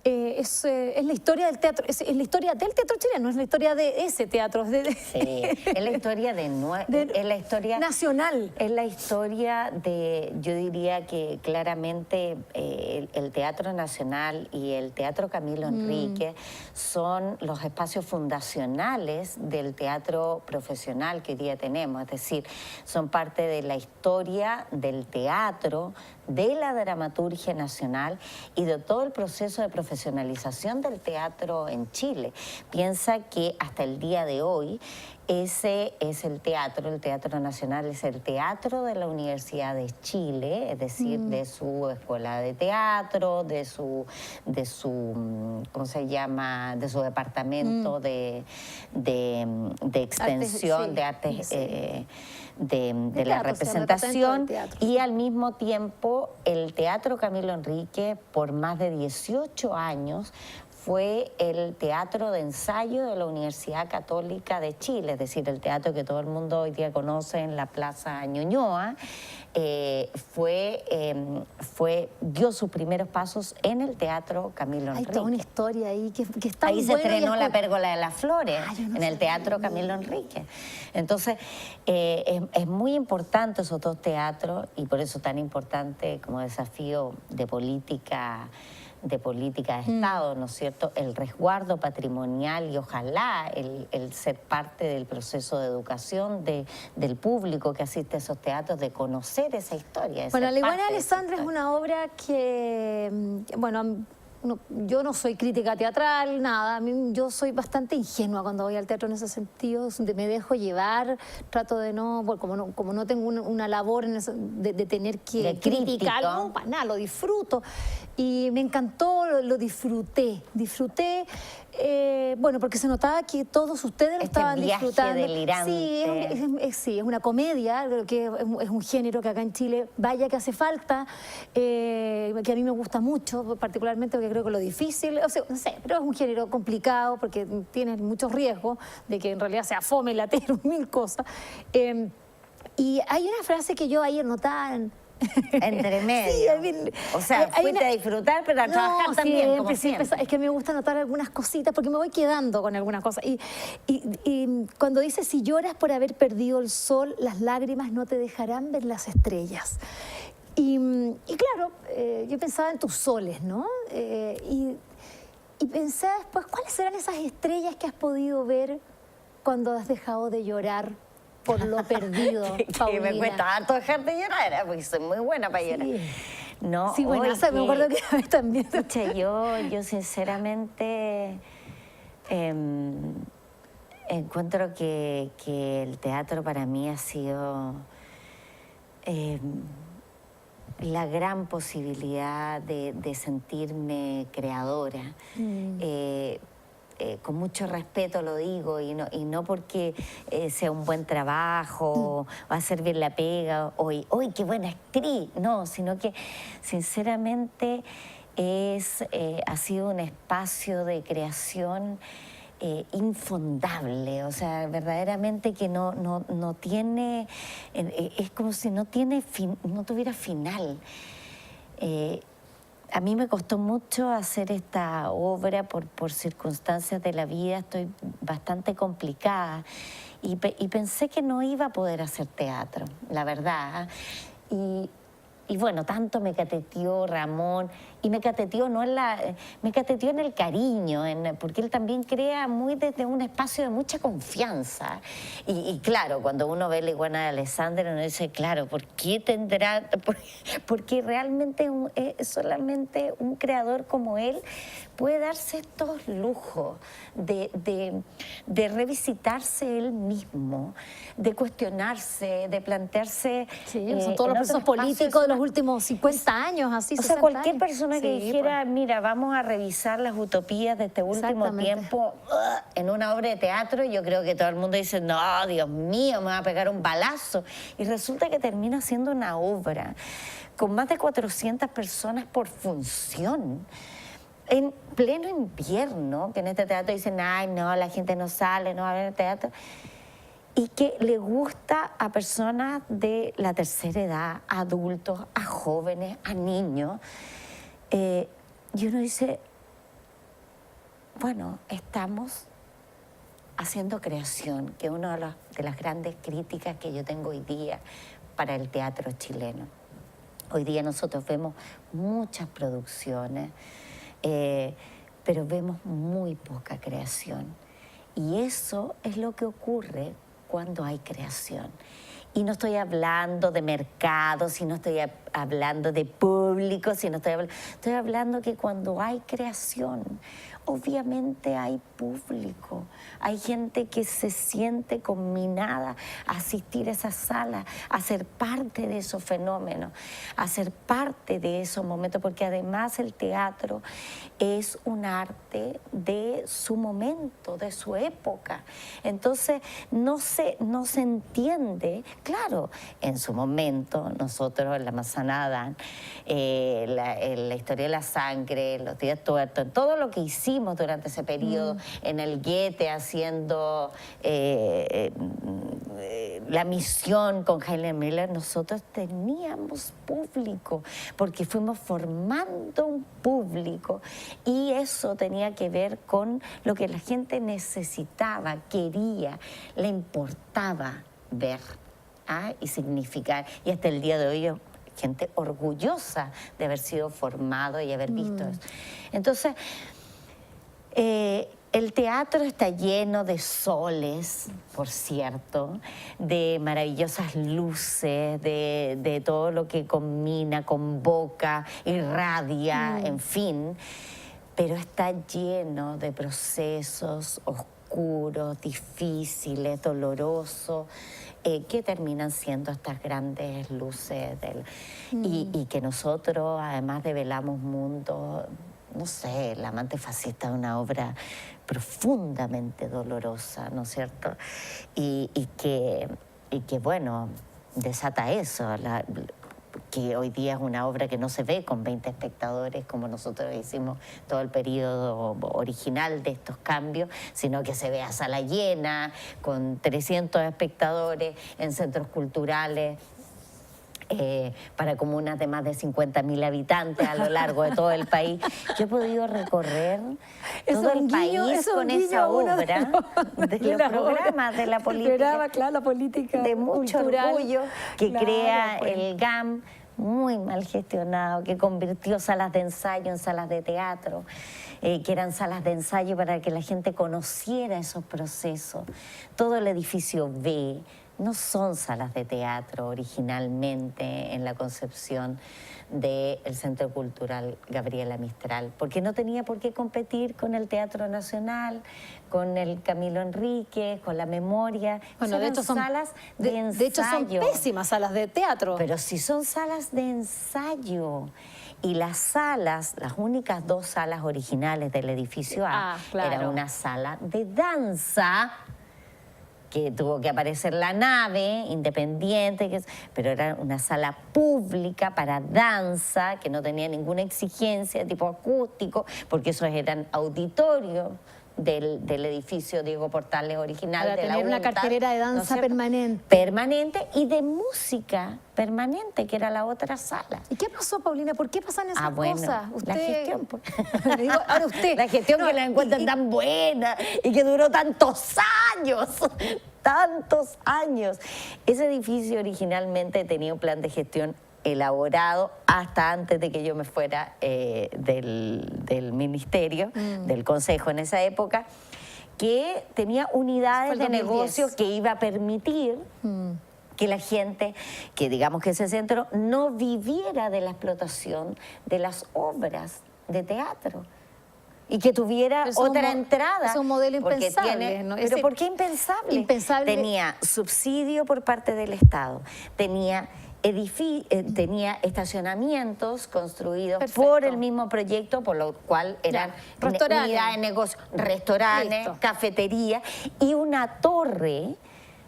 es la historia del teatro, es la historia del teatro chileno, es la historia de ese teatro. Sí, es la historia es la historia nacional. Es la historia de, yo diría que claramente el Teatro Nacional y el Teatro Camilo Enrique son los espacios fundacionales del teatro profesional que hoy día tenemos, es decir, son parte de la historia del teatro, de la dramaturgia nacional y de todo el proceso de profesionalización del teatro en Chile. Piensa que hasta el día de hoy ese es el Teatro Nacional es el teatro de la Universidad de Chile, es decir, de su escuela de teatro, de su ¿cómo se llama?, de su departamento de extensión, sí, de artes, sí. de la teatro, se llama, representación, departamento del teatro, y al mismo tiempo el Teatro Camilo Enrique por más de 18 años fue el teatro de ensayo de la Universidad Católica de Chile, es decir, el teatro que todo el mundo hoy día conoce en la Plaza Ñuñoa. Dio sus primeros pasos en el Teatro Camilo Hay Enrique. toda una historia ahí que está Ahí muy se buena y estrenó es La cu- Pérgola de las Flores, Ah, yo no en el sabía. Teatro Camilo Enrique. Entonces, es muy importante esos dos teatros y por eso tan importante como desafío de política de Estado, ¿no es cierto?, el resguardo patrimonial y ojalá el ser parte del proceso de educación del público que asiste a esos teatros, de conocer esa historia. de Bueno, ser La Iguana parte de de esa Alessandra es historia. una obra que, bueno, yo no soy crítica teatral, nada. Yo soy bastante ingenua cuando voy al teatro en ese sentido. Me dejo llevar, trato de no, bueno, como no tengo una labor de tener que De criticar, crítico. no, para nada, lo disfruto. Y me encantó, lo disfruté. Bueno, porque se notaba que todos ustedes lo Este estaban viaje disfrutando. delirante. Sí, es una comedia, creo que es un género que acá en Chile, vaya que hace falta, que a mí me gusta mucho, particularmente porque creo que lo difícil, o sea, no sé, pero es un género complicado porque tiene muchos riesgos de que en realidad sea fome, latero, mil cosas. Y hay una frase que yo ayer notaba Entre medio. Sí, O sea, hay fuiste a disfrutar, pero a trabajar también, como siempre. Es que me gusta anotar algunas cositas porque me voy quedando con algunas cosas. Y cuando dice, si lloras por haber perdido el sol, las lágrimas no te dejarán ver las estrellas. Y claro, yo pensaba en tus soles, ¿no? Y pensé después, ¿cuáles serán esas estrellas que has podido ver cuando has dejado de llorar por lo perdido, Que Paulina? me cuesta harto dejar de llorar, porque soy muy buena para llorar. Sí. No, Sí, bueno, me acuerdo que a mí también. Pucha, yo sinceramente encuentro que el teatro para mí ha sido la gran posibilidad de sentirme creadora. Con mucho respeto lo digo, y no porque sea un buen trabajo, o hacer bien la pega, hoy qué buena actriz, no, sino que sinceramente ha sido un espacio de creación infondable, o sea, verdaderamente que no tiene, es como si no tuviera final. A mí me costó mucho hacer esta obra por circunstancias de la vida, estoy bastante complicada y pensé que no iba a poder hacer teatro, la verdad. Y bueno, tanto me cateteó Ramón, y me cateteó me cateteó en el cariño, porque él también crea muy desde un espacio de mucha confianza. Y claro, cuando uno ve La Iguana de Alessandra, uno dice, claro, ¿por qué tendrá? Porque realmente solamente un creador como él puede darse estos lujos de revisitarse él mismo, de cuestionarse, de plantearse. Sí, son todos en los otros procesos políticos de los espacios. últimos 50 años, así. O sea, 60 cualquier años. persona que Sí, dijera, mira, vamos a revisar las utopías de este último Exactamente. tiempo en una obra de teatro, yo creo que todo el mundo dice, no, Dios mío, me va a pegar un balazo. Y resulta que termina siendo una obra con más de 400 personas por función. En pleno invierno, que en este teatro dicen, ay, no, la gente no sale, no va a ver el teatro. Y que le gusta a personas de la tercera edad, a adultos, a jóvenes, a niños. Y uno dice, bueno, estamos haciendo creación, que es una de las grandes críticas que yo tengo hoy día para el teatro chileno. Hoy día nosotros vemos muchas producciones, pero vemos muy poca creación. Y eso es lo que ocurre cuando hay creación. Y no estoy hablando de mercado, si no estoy hablando de público, si no estoy hablando que cuando hay creación, obviamente hay público, hay gente que se siente conminada a asistir a esas salas, a ser parte de esos fenómenos, a ser parte de esos momentos, porque además el teatro es un arte de su momento, de su época. Entonces no se entiende, claro, en su momento nosotros en La Manzana Adán, la historia de la sangre, Los días tuertos, todo lo que hicimos estuvimos durante ese periodo en el Goethe haciendo la misión con Helen Miller, nosotros teníamos público, porque fuimos formando un público y eso tenía que ver con lo que la gente necesitaba, quería, le importaba ver y significar. Y hasta el día de hoy gente orgullosa de haber sido formado y haber visto eso. Entonces, el teatro está lleno de soles, por cierto, de maravillosas luces, de todo lo que combina, convoca, irradia, en fin, pero está lleno de procesos oscuros, difíciles, dolorosos, que terminan siendo estas grandes luces y que nosotros, además develamos mundos. No sé, El amante fascista es una obra profundamente dolorosa, ¿no es cierto? Y que bueno, desata eso, que hoy día es una obra que no se ve con 20 espectadores como nosotros hicimos todo el periodo original de estos cambios, sino que se ve a sala llena, con 300 espectadores en centros culturales, para comunas de más de 50.000 habitantes a lo largo de todo el país. Yo he podido recorrer todo el país con esa obra, de los programas de la política, claro, la política de mucho cultural, orgullo que claro, crea pues. el GAM, muy mal gestionado, que convirtió salas de ensayo en salas de teatro, que eran salas de ensayo para que la gente conociera esos procesos. Todo el edificio B no son salas de teatro originalmente en la concepción del Centro Cultural Gabriela Mistral, porque no tenía por qué competir con el Teatro Nacional, con el Camilo Enríquez, con la Memoria. Bueno, de Eran hecho son salas de ensayo. De hecho son pésimas salas de teatro. Pero sí son salas de ensayo. Y las salas, las únicas 2 salas originales del edificio A, claro. era una sala de danza, que tuvo que aparecer la nave independiente, pero era una sala pública para danza, que no tenía ninguna exigencia tipo acústico, porque esos eran auditorios del edificio Diego Portales original. Para de tener la una UNTA, cartelera de danza ¿no es cierto? permanente. Permanente y de música permanente, que era la otra sala. ¿Y qué pasó, Paulina? ¿Por qué pasan esas Bueno, cosas? la gestión. Pues. Digo, ahora usted. La gestión que la encuentran tan buena y que duró tantos años. Tantos años. Ese edificio originalmente tenía un plan de gestión elaborado hasta antes de que yo me fuera del ministerio, del consejo en esa época, que tenía unidades de 2010. negocio que iba a permitir que la gente, que digamos que ese centro no viviera de la explotación de las obras de teatro. Y que tuviera otra entrada. Es un modelo porque impensable, ¿no? Pero ¿por qué impensable? Impensable. Tenía subsidio por parte del Estado, tenía estacionamientos construidos por el mismo proyecto, por lo cual eran restaurantes, unidades de negocio, restaurantes, cafeterías y una torre.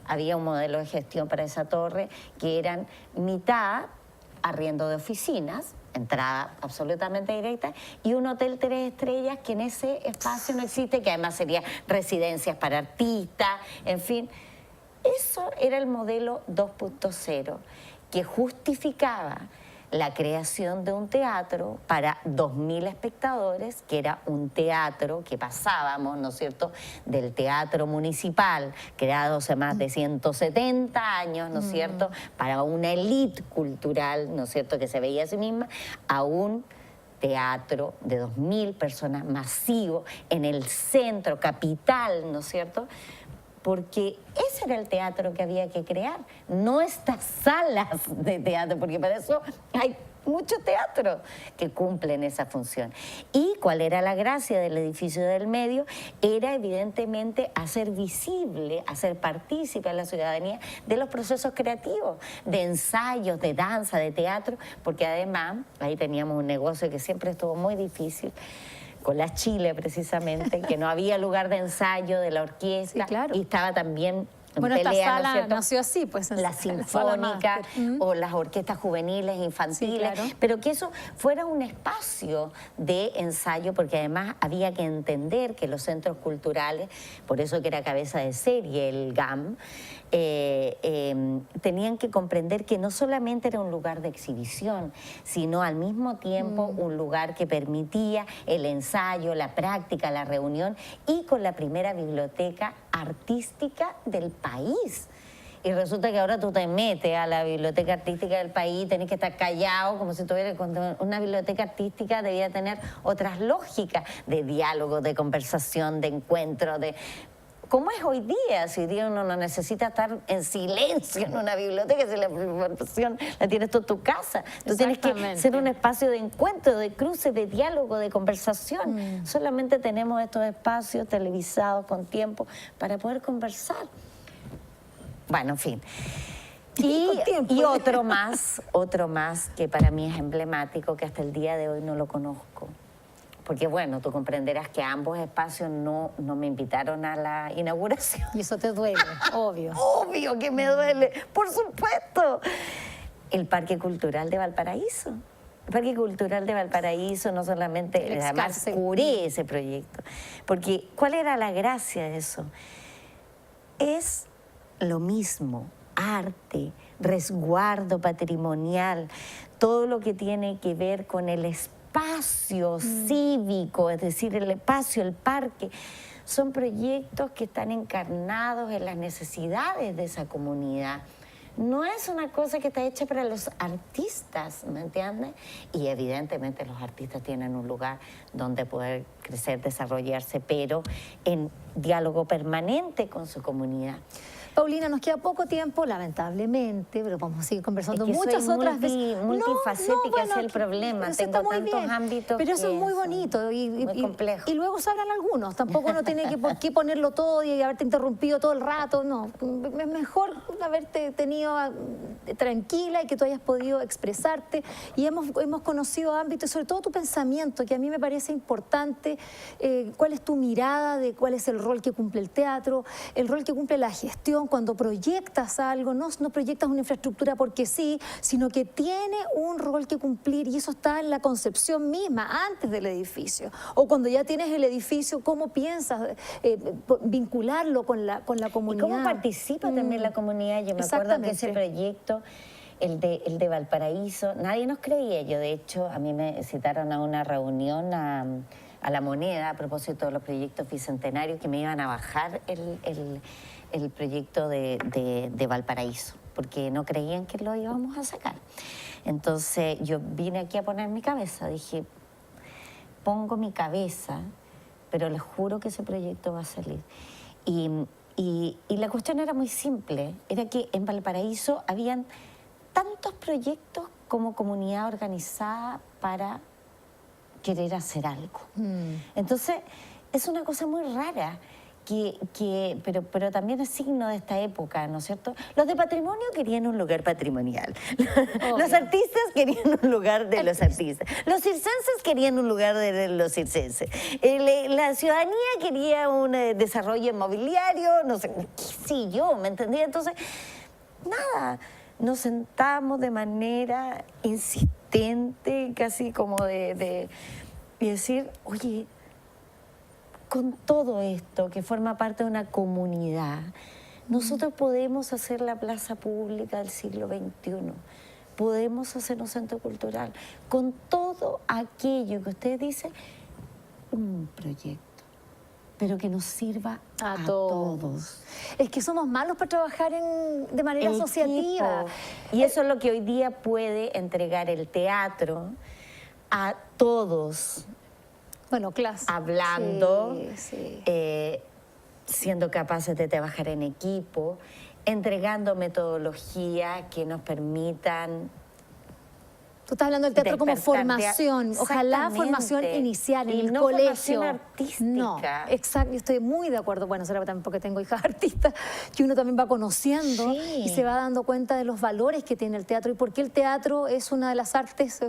Había un modelo de gestión para esa torre que eran mitad arriendo de oficinas, entrada absolutamente directa, y un hotel 3 estrellas que en ese espacio no existe, que además sería residencias para artistas, en fin. Eso era el modelo 2.0, que justificaba la creación de un teatro para 2.000 espectadores, que era un teatro que pasábamos, ¿no es cierto?, del teatro municipal, creado hace más de 170 años, ¿no es cierto?, para una élite cultural, ¿no es cierto?, que se veía a sí misma, a un teatro de 2.000 personas masivo en el centro, capital, ¿no es cierto?, porque ese era el teatro que había que crear, no estas salas de teatro, porque para eso hay mucho teatro que cumplen esa función. ¿Y cuál era la gracia del edificio del medio? Era evidentemente hacer visible, hacer partícipe a la ciudadanía de los procesos creativos, de ensayos, de danza, de teatro, porque además ahí teníamos un negocio que siempre estuvo muy difícil, con la Chile precisamente, que no había lugar de ensayo de la orquesta, Sí, claro. y estaba también Bueno, esta pelea, ¿no es sala cierto? nació así, pues. La sinfónica o las orquestas juveniles infantiles, Sí, claro. pero que eso fuera un espacio de ensayo, porque además había que entender que los centros culturales, por eso que era cabeza de serie el GAM, tenían que comprender que no solamente era un lugar de exhibición, sino al mismo tiempo un lugar que permitía el ensayo, la práctica, la reunión, y con la primera biblioteca artística del país. Y resulta que ahora tú te metes a la biblioteca artística del país y tenés que estar callado, como si tuviera, cuando una biblioteca artística debía tener otras lógicas de diálogo, de conversación, de encuentro, de... ¿Cómo es hoy día? Si hoy día uno no necesita estar en silencio en una biblioteca, si la información la tienes tú en tu casa. Tú tienes que Exactamente. ser un espacio de encuentro, de cruce, de diálogo, de conversación. Solamente tenemos estos espacios televisados con tiempo para poder conversar. Bueno, en fin. Con tiempo. Y otro más que para mí es emblemático, que hasta el día de hoy no lo conozco. Porque bueno, tú comprenderás que ambos espacios no me invitaron a la inauguración. Y eso te duele, obvio. Obvio que me duele, por supuesto. El Parque Cultural de Valparaíso. El Parque Cultural de Valparaíso no solamente, El además Excarce. curé ese proyecto. Porque, ¿cuál era la gracia de eso? Es lo mismo, arte, resguardo patrimonial, todo lo que tiene que ver con el espacio cívico, es decir, el espacio, el parque, son proyectos que están encarnados en las necesidades de esa comunidad. No es una cosa que está hecha para los artistas, ¿me entiendes? Y evidentemente los artistas tienen un lugar donde poder crecer, desarrollarse, pero en diálogo permanente con su comunidad. Paulina, nos queda poco tiempo, lamentablemente, pero vamos a seguir conversando Es que muchas soy otras veces. multifacética, ese es el problema. eso Tengo está muy tantos bien, ámbitos pero eso que es muy son bonito muy complejo. y luego sabrán algunos. Tampoco uno tiene que por qué ponerlo todo y haberte interrumpido todo el rato. No, es mejor haberte tenido tranquila y que tú hayas podido expresarte. Y hemos conocido ámbitos, sobre todo tu pensamiento, que a mí me parece importante. ¿Cuál es tu mirada de cuál es el rol que cumple el teatro, el rol que cumple la gestión cuando proyectas algo? No proyectas una infraestructura porque sí, sino que tiene un rol que cumplir, y eso está en la concepción misma, antes del edificio. O cuando ya tienes el edificio, ¿cómo piensas vincularlo con la ¿Y comunidad? cómo participa también la comunidad? Yo me acuerdo que ese Exactamente. proyecto, el de Valparaíso, nadie nos creía. Yo, de hecho, a mí me citaron a una reunión a La Moneda a propósito de los proyectos bicentenarios, que me iban a bajar el proyecto de Valparaíso, porque no creían que lo íbamos a sacar. Entonces yo vine aquí a poner mi cabeza, dije, pongo mi cabeza, pero les juro que ese proyecto va a salir. Y la cuestión era muy simple, era que en Valparaíso habían tantos proyectos como comunidad organizada para querer hacer algo. Entonces es una cosa muy rara, pero también es signo de esta época, ¿no es cierto? Los de patrimonio querían un lugar patrimonial. Los artistas querían un lugar de los artistas. Los circenses querían un lugar de los circenses. La ciudadanía quería un desarrollo inmobiliario, no sé, qué sé yo, ¿me entendía? Entonces, nada, nos sentamos de manera insistente, casi como de decir, oye, con todo esto que forma parte de una comunidad, nosotros podemos hacer la plaza pública del siglo XXI, podemos hacer un centro cultural, con todo aquello que usted dice, un proyecto, pero que nos sirva a todos. Es que somos malos para trabajar de manera El asociativa. equipo. Y eso es lo que hoy día puede entregar el teatro a todos. Bueno, clase. Hablando, Sí. siendo capaces de trabajar en equipo, entregando metodologías que nos permitan... Tú estás hablando del teatro como despertar formación, ojalá exactamente. formación inicial en Y el no colegio. formación artística. No, exacto, yo estoy muy de acuerdo. Bueno, será también porque tengo hijas artistas, que uno también va conociendo Sí. y se va dando cuenta de los valores que tiene el teatro y por qué el teatro es una de las artes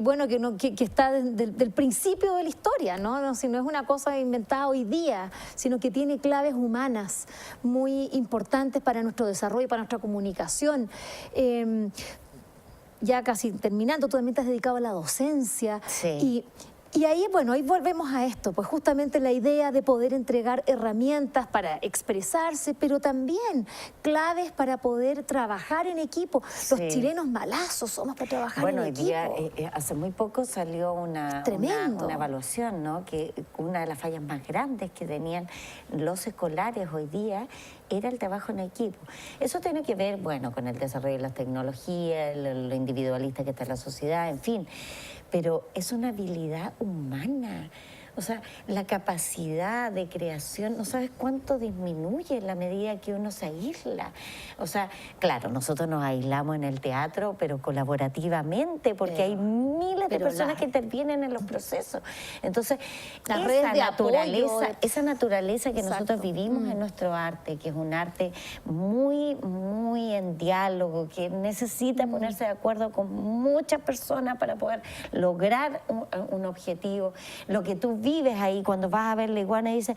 bueno, que está desde el principio de la historia, ¿no? No, si no es una cosa inventada hoy día, sino que tiene claves humanas muy importantes para nuestro desarrollo, para nuestra comunicación. Ya casi terminando, tú también te has dedicado a la docencia. Sí. Y ahí, bueno, ahí volvemos a esto, pues justamente la idea de poder entregar herramientas para expresarse, pero también claves para poder trabajar en equipo. Los chilenos malazos somos para trabajar en equipo. Bueno, hoy día, hace muy poco salió una evaluación, ¿no? Que una de las fallas más grandes que tenían los escolares hoy día era el trabajo en equipo. Eso tiene que ver, bueno, con el desarrollo de las tecnologías, lo individualista que está en la sociedad, en fin. Pero es una habilidad humana. O sea, la capacidad de creación, no sabes cuánto disminuye en la medida que uno se aísla. O sea, claro, nosotros nos aislamos en el teatro, pero colaborativamente, porque hay miles de personas que intervienen en los procesos. Entonces, esa naturaleza que nosotros vivimos en nuestro arte, que es un arte muy, muy en diálogo, que necesita ponerse de acuerdo con muchas personas para poder lograr un objetivo. Lo que tú vives ahí cuando vas a ver la iguana y dices,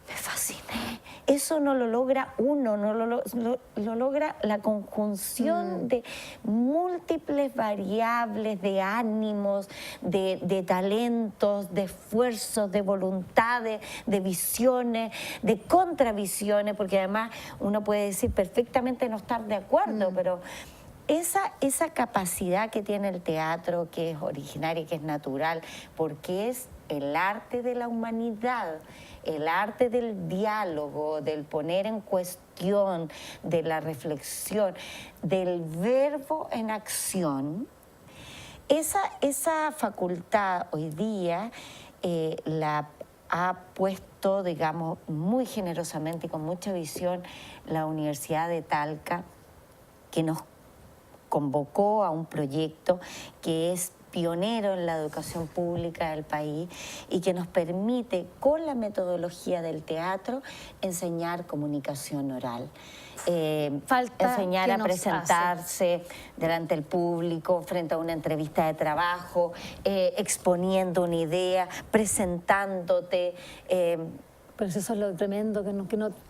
me fasciné. Eso no lo logra uno, no lo logra la conjunción de múltiples variables, de ánimos, de talentos, de esfuerzos, de voluntades, de visiones, de contravisiones, porque además uno puede decir perfectamente no estar de acuerdo, pero esa capacidad que tiene el teatro, que es originaria, que es natural, porque es el arte de la humanidad, el arte del diálogo, del poner en cuestión, de la reflexión, del verbo en acción. Esa facultad hoy día la ha puesto, digamos, muy generosamente y con mucha visión la Universidad de Talca, que nos convocó a un proyecto que es pionero en la educación pública del país y que nos permite, con la metodología del teatro, enseñar comunicación oral. Enseñar a presentarse delante del público, frente a una entrevista de trabajo, exponiendo una idea, presentándote. Pero eso es lo tremendo,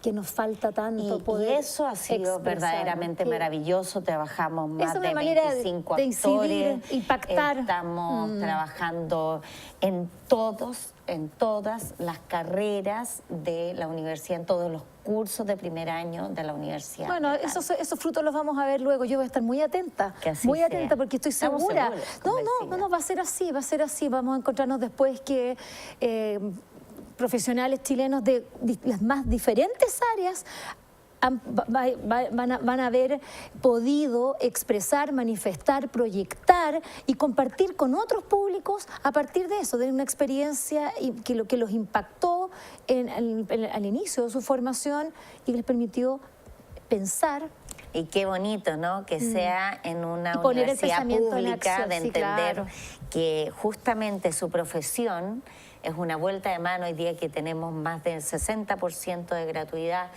que nos falta tanto poder. Y eso ha sido verdaderamente maravilloso. Trabajamos más de 25 de actores. incidir, impactar. Estamos trabajando en todas las carreras de la universidad, en todos los cursos de primer año de la universidad. Bueno, esos frutos los vamos a ver luego. Yo voy a estar muy atenta, porque estoy segura. No, va a ser así. Vamos a encontrarnos después que profesionales chilenos de las más diferentes áreas van a haber podido expresar, manifestar, proyectar y compartir con otros públicos a partir de eso, de una experiencia que los impactó al inicio de su formación y les permitió pensar. Y qué bonito, ¿no? Que sea en una universidad pública, de entender que justamente su profesión es una vuelta de mano. Hoy día que tenemos más del 60% de gratuidad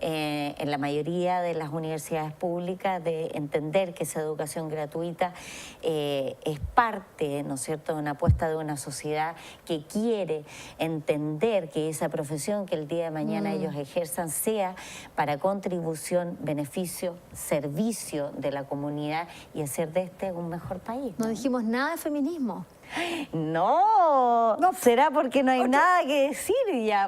en la mayoría de las universidades públicas, de entender que esa educación gratuita es parte, ¿no es cierto?, de una apuesta de una sociedad que quiere entender que esa profesión que el día de mañana ellos ejerzan sea para contribución, beneficio, servicio de la comunidad y hacer de este un mejor país. No dijimos nada de feminismo. No, será porque no hay nada que decir ya,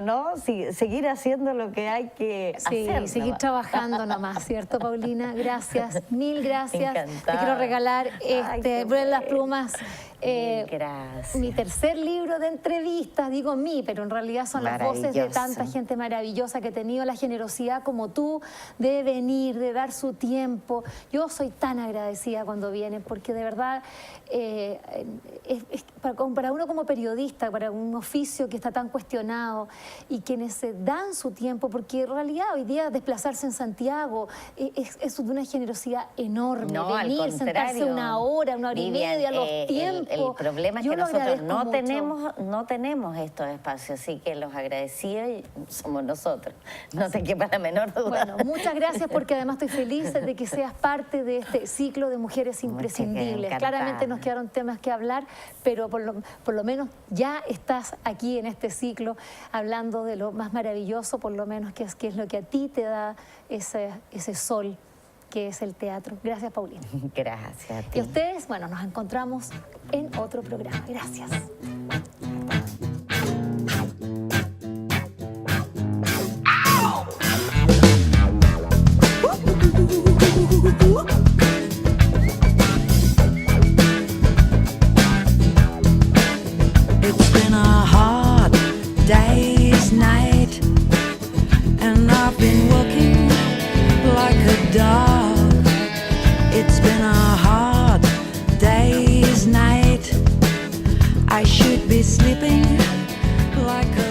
¿no? Seguir haciendo lo que hay que hacer. Seguir trabajando nomás, ¿cierto, Paulina? Gracias, mil gracias. Encantada. Te quiero regalar Vuelan las plumas. Gracias. Mi tercer libro de entrevistas, digo pero en realidad son las voces de tanta gente maravillosa que ha tenido la generosidad como tú de venir, de dar su tiempo. Yo soy tan agradecida cuando vienen porque de verdad para uno como periodista, para un oficio que está tan cuestionado y quienes se dan su tiempo, porque en realidad hoy día desplazarse en Santiago es de una generosidad enorme. No, venir, sentarse una hora y media, los tiempos. equipo. El problema es Yo que lo nosotros agradezco mucho. no tenemos estos espacios, así que los agradecidos somos nosotros. No te quepa la menor duda. Bueno, muchas gracias porque además estoy feliz de que seas parte de este ciclo de Mujeres Imprescindibles. encantada. Claramente nos quedaron temas que hablar, pero por lo menos ya estás aquí en este ciclo hablando de lo más maravilloso, por lo menos que es lo que a ti te da ese sol que es el teatro. Gracias, Paulina. Gracias a Y ti. a ustedes, bueno, nos encontramos en otro programa. Gracias. It's been a hard day's night, and I've been working like a dog. It's been a hard day's night. I should be sleeping like a